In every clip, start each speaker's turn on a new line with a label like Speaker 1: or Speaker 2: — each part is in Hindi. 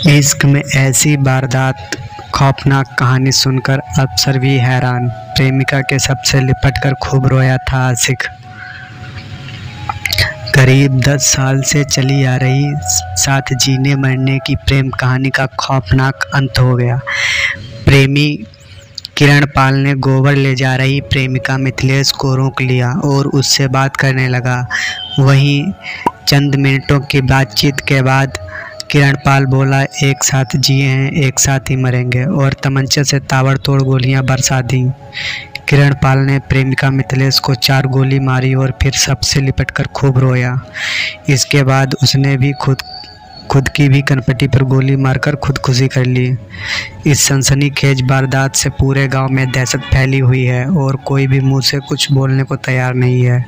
Speaker 1: इश्क में ऐसी वारदात, खौफनाक कहानी सुनकर अफसर भी हैरान। प्रेमिका के शव से लिपटकर खूब रोया था आशिक। करीब 10 साल से चली आ रही साथ जीने मरने की प्रेम कहानी का खौफनाक अंत हो गया। प्रेमी किरण पाल ने गोबर ले जा रही प्रेमिका मिथिलेश को रोक लिया और उससे बात करने लगा। वहीं चंद मिनटों की बातचीत के बाद किरण पाल बोला, एक साथ जिए हैं एक साथ ही मरेंगे, और तमंचे से ताबड़तोड़ गोलियां बरसा दी। किरण पाल ने प्रेमिका मिथिलेश को 4 गोली मारी और फिर सबसे लिपटकर खूब रोया। इसके बाद उसने भी खुद की भी कनपटी पर गोली मारकर खुदकुशी कर ली। इस सनसनीखेज वारदात से पूरे गांव में दहशत फैली हुई है और कोई भी मुंह से कुछ बोलने को तैयार नहीं है।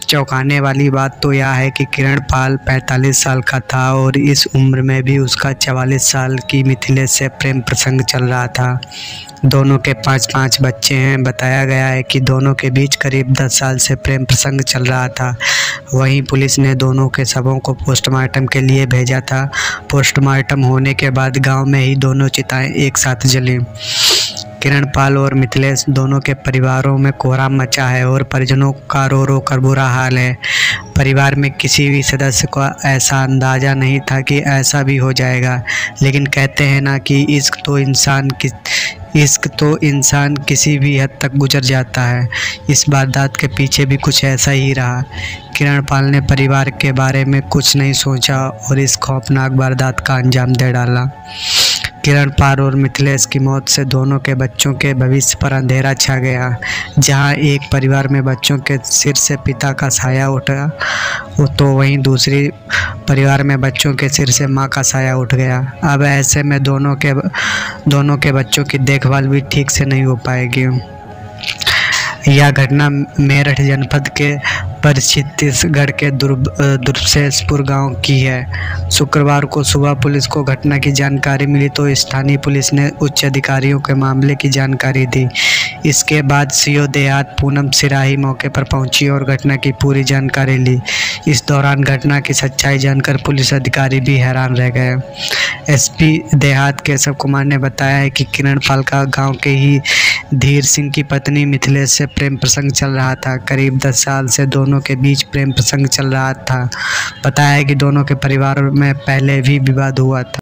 Speaker 1: चौंकाने वाली बात तो यह है कि किरण पाल 45 साल का था और इस उम्र में भी उसका 44 साल की मिथिलेश से प्रेम प्रसंग चल रहा था। दोनों के 5-5 बच्चे हैं। बताया गया है कि दोनों के बीच करीब 10 साल से प्रेम प्रसंग चल रहा था। वहीं पुलिस ने दोनों के शवों को पोस्टमार्टम के लिए भेजा था। पोस्टमार्टम होने के बाद गांव में ही दोनों चिताएं एक साथ जली। किरण पाल और मिथिलेश दोनों के परिवारों में कोहराम मचा है और परिजनों का रो रो कर बुरा हाल है। परिवार में किसी भी सदस्य को ऐसा अंदाज़ा नहीं था कि ऐसा भी हो जाएगा, लेकिन कहते हैं ना कि इश्क तो इंसान किसी भी हद तक गुजर जाता है। इस वारदात के पीछे भी कुछ ऐसा ही रहा। किरण पाल ने परिवार के बारे में कुछ नहीं सोचा और इस खौफनाक वारदात का अंजाम दे डाला। किरण पाल और मिथिलेश की मौत से दोनों के बच्चों के भविष्य पर अंधेरा छा गया। जहां एक परिवार में बच्चों के सिर से पिता का साया उठा, तो वहीं दूसरी परिवार में बच्चों के सिर से मां का साया उठ गया। अब ऐसे में दोनों के बच्चों की देखभाल भी ठीक से नहीं हो पाएगी। यह घटना मेरठ जनपद के छत्तीसगढ़ के दुर्सेसपुर गांव की है। शुक्रवार को सुबह पुलिस को घटना की जानकारी मिली तो स्थानीय पुलिस ने उच्च अधिकारियों के मामले की जानकारी दी। इसके बाद सीओ देहात पूनम सिराही मौके पर पहुंची और घटना की पूरी जानकारी ली। इस दौरान घटना की सच्चाई जानकर पुलिस अधिकारी भी हैरान रह गए। एसपी देहात केशव कुमार ने बताया है कि किरण पाल का गाँव के ही धीर सिंह की पत्नी मिथिलेश से प्रेम प्रसंग चल रहा था। करीब 10 साल से दोनों के बीच प्रेम प्रसंग चल रहा था। बताया है कि दोनों के परिवार में पहले भी विवाद हुआ था।